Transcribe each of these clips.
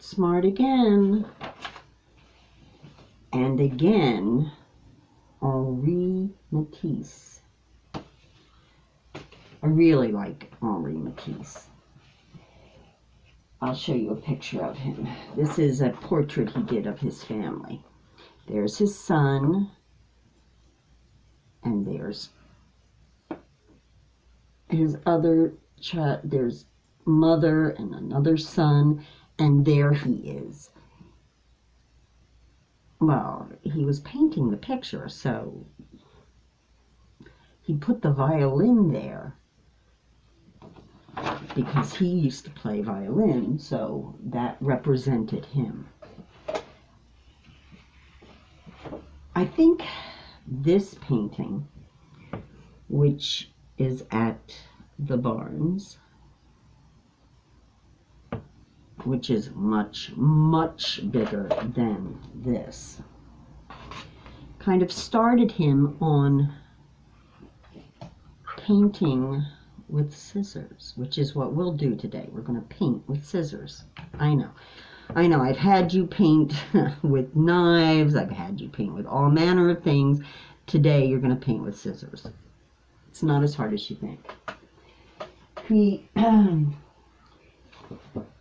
smart again. And again, Henri Matisse. I really like Henri Matisse. I'll show you a picture of him. This is a portrait he did of his family. There's his son, and there's his other child. There's mother and another son, and there he is. Well, he was painting the picture, so he put the violin there because he used to play violin, so that represented him. I think this painting, which is at the Barnes, which is much, much bigger than this, kind of started him on painting with scissors, which is what we'll do today. We're going to paint with scissors. I know, I've had you paint with knives, I've had you paint with all manner of things. Today you're going to paint with scissors. It's not as hard as you think. He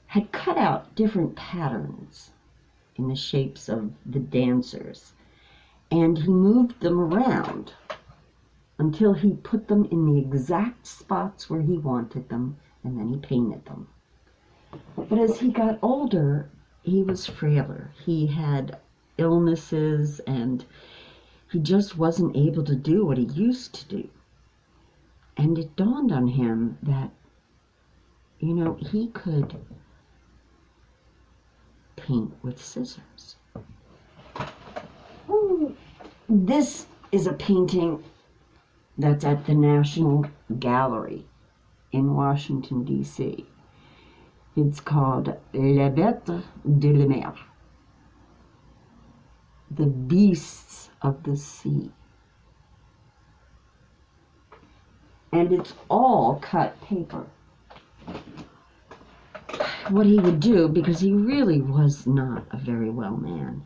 had cut out different patterns in the shapes of the dancers, and he moved them around until he put them in the exact spots where he wanted them, and then he painted them. But as he got older, he was frailer. He had illnesses, and he just wasn't able to do what he used to do. And it dawned on him that, you know, he could paint with scissors. This is a painting that's at the National Gallery in Washington, D.C. It's called Les Bêtes de la Mer, the beasts of the sea. And it's all cut paper. What he would do, because he really was not a very well man,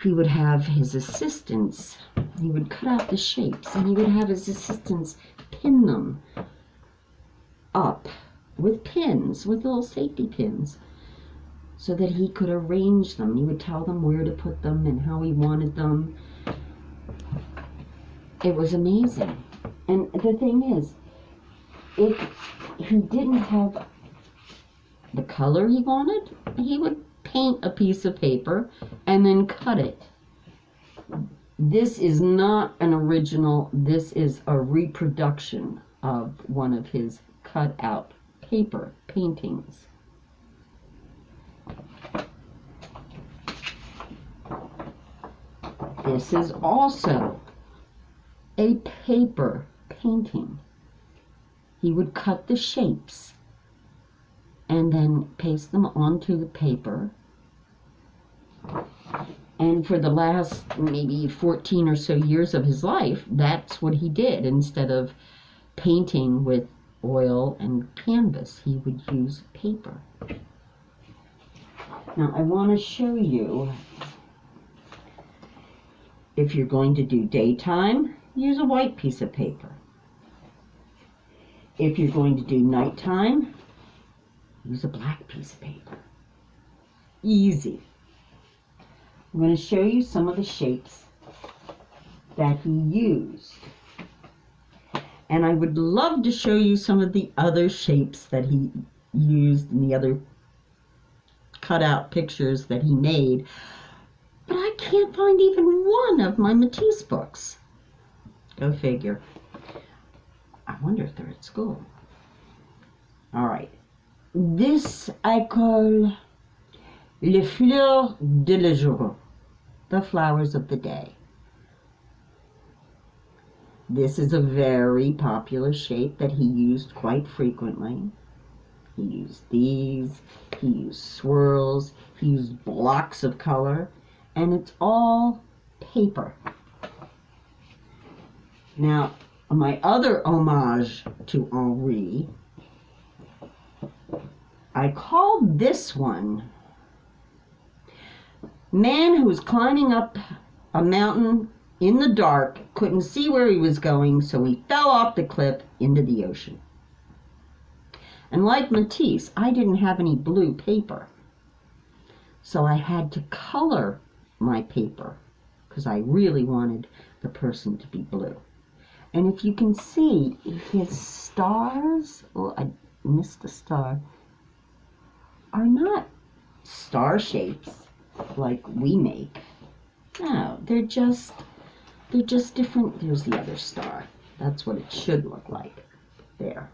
he would have his assistants, he would cut out the shapes, and he would have his assistants pin them up with pins, with little safety pins, so that he could arrange them. He would tell them where to put them and how he wanted them. It was amazing. And the thing is, if he didn't have the color he wanted, he would paint a piece of paper and then cut it. This is not an original, this is a reproduction of one of his cut out paper paintings. This is also a paper painting. He would cut the shapes and then paste them onto the paper. And for the last maybe 14 or so years of his life, that's what he did. Instead of painting with oil and canvas, he would use paper. Now I want to show you, if you're going to do daytime, use a white piece of paper. If you're going to do nighttime, use a black piece of paper. Easy. I'm going to show you some of the shapes that he used. And I would love to show you some of the other shapes that he used in the other cutout pictures that he made. But I can't find even one of my Matisse books. Go figure. I wonder if they're at school. All right. This I call Les Fleurs de la Journée, the flowers of the day. This is a very popular shape that he used quite frequently. He used these, he used swirls, he used blocks of color, and it's all paper. Now, my other homage to Henri, I called this one Man who was climbing up a mountain in the dark, couldn't see where he was going, so he fell off the cliff into the ocean. And like Matisse, I didn't have any blue paper. So I had to color my paper because I really wanted the person to be blue. And if you can see, his stars, oh, I missed a star, are not star shapes like we make. No, they're just different. There's the other star. That's what it should look like. There.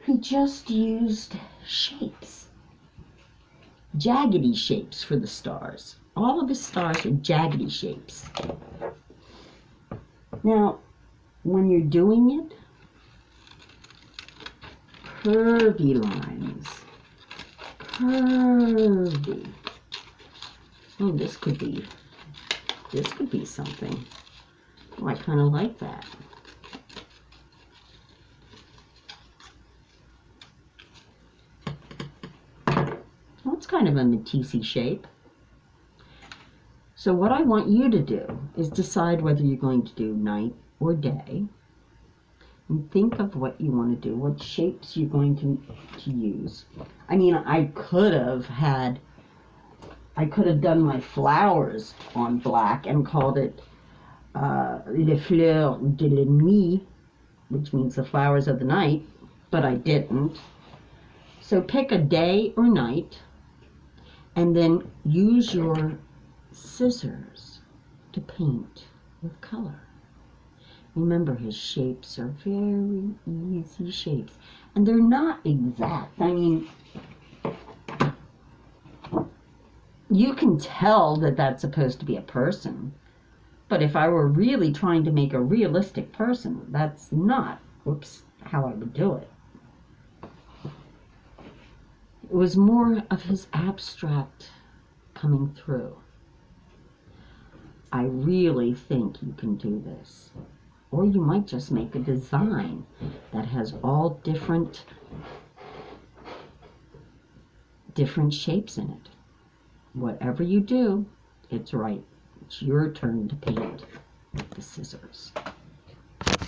He just used shapes. Jaggedy shapes for the stars. All of his stars are jaggedy shapes. Now, when you're doing it, curvy lines. Curvy. Oh, this could be something. Oh, I kind of like that. Well, it's kind of a Matisse shape. So what I want you to do is decide whether you're going to do night or day. And think of what you want to do, what shapes you're going to use. I mean, I could have done my flowers on black and called it Les Fleurs de la Nuit, which means the flowers of the night, but I didn't. So pick a day or night, and then use your scissors to paint with color. Remember, his shapes are very easy shapes, and they're not exact. I mean, you can tell that that's supposed to be a person, but if I were really trying to make a realistic person, that's not, how I would do it. It was more of his abstract coming through. I really think you can do this. Or you might just make a design that has all different shapes in it. Whatever you do, it's right. It's your turn to paint with the scissors.